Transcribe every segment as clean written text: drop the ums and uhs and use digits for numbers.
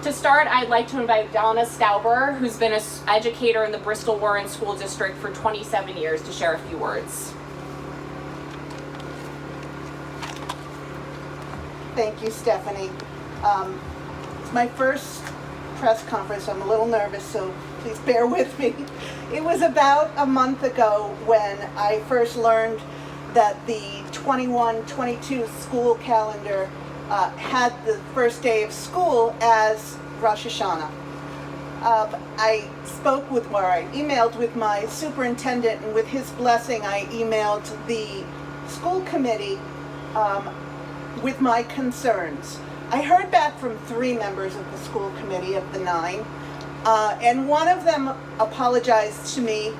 To start, I'd like to invite Donna Stauber, who's been an educator in the Bristol Warren School District for 27 years, to share a few words. Thank you, Stephanie. It's my first press conference. I'm a little nervous, so please bear with me. It was about a month ago when I first learned that the 21-22 school calendar had the first day of school as Rosh Hashanah. I emailed with my superintendent, and with his blessing, I emailed the school committee with my concerns. I heard back from 3 members of the school committee of the 9, and one of them apologized to me,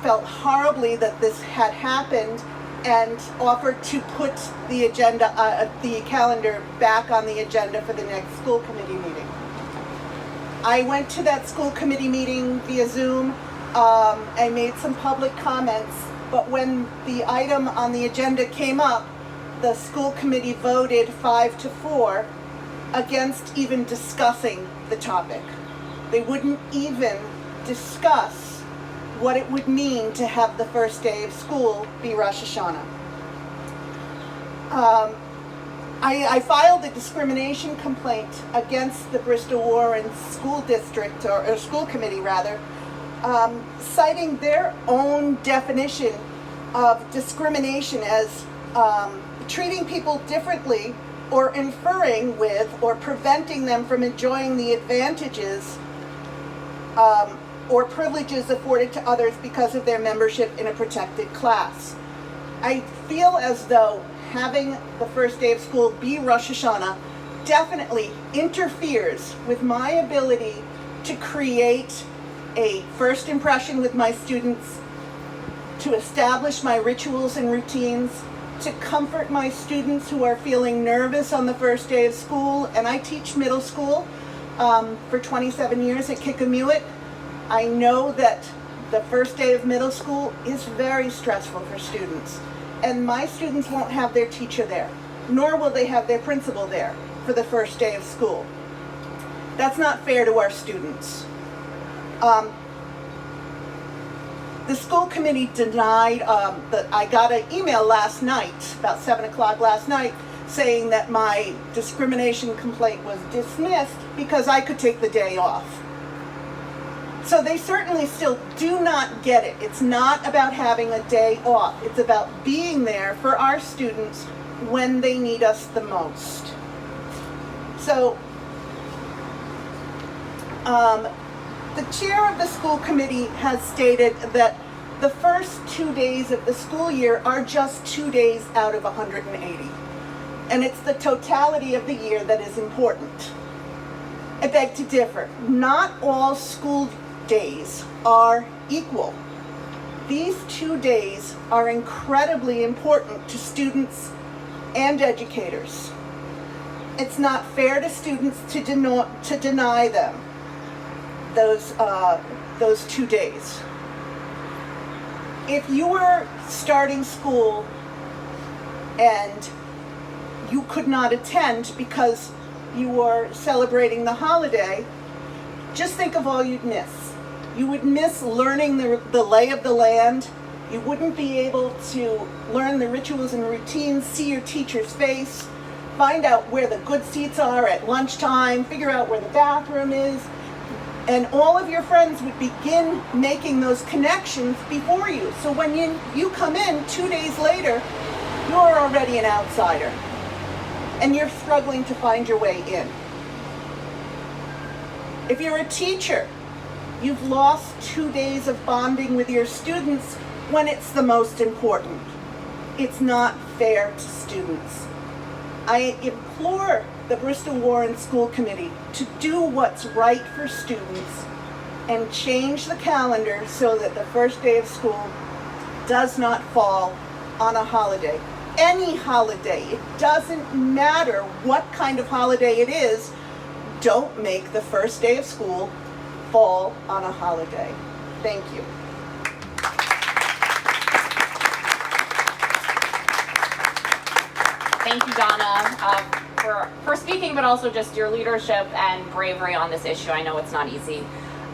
felt horribly that this had happened, and offered to put the the calendar back on the agenda for the next school committee meeting. I went to that school committee meeting via Zoom. I made some public comments, but when the item on the agenda came up, the school committee voted 5-4 against even discussing the topic. They wouldn't even discuss what it would mean to have the first day of school be Rosh Hashanah. I filed a discrimination complaint against the Bristol Warren School District, or School Committee rather, citing their own definition of discrimination as treating people differently or inferring with or preventing them from enjoying the advantages or privileges afforded to others because of their membership in a protected class. I feel as though having the first day of school be Rosh Hashanah definitely interferes with my ability to create a first impression with my students, to establish my rituals and routines, to comfort my students who are feeling nervous on the first day of school. And I teach middle school for 27 years at Kikamuit. I know that the first day of middle school is very stressful for students, and my students won't have their teacher there, nor will they have their principal there for the first day of school. That's not fair to our students. The school committee denied that. I got an email last night, about 7 o'clock last night, saying that my discrimination complaint was dismissed because I could take the day off. So they certainly still do not get it. It's not about having a day off. It's about being there for our students when they need us the most. So the chair of the school committee has stated that the first 2 days of the school year are just 2 days out of 180. And it's the totality of the year that is important. I beg to differ. Not all school days are equal. These 2 days are incredibly important to students and educators. It's not fair to students to deny them those 2 days. If you were starting school and you could not attend because you were celebrating the holiday, just think of all you'd miss. You would miss learning the lay of the land. You wouldn't be able to learn the rituals and routines, see your teacher's face, find out where the good seats are at lunchtime, figure out where the bathroom is, and all of your friends would begin making those connections before you. So when you come in 2 days later, you're already an outsider, and you're struggling to find your way in. If you're a teacher, you've lost 2 days of bonding with your students when it's the most important. It's not fair to students. I implore the Bristol Warren School Committee to do what's right for students and change the calendar so that the first day of school does not fall on a holiday. Any holiday, it doesn't matter what kind of holiday it is, don't make the first day of school fall on a holiday. Thank you. Thank you, Donna. for speaking, but also just your leadership and bravery on this issue. I know it's not easy.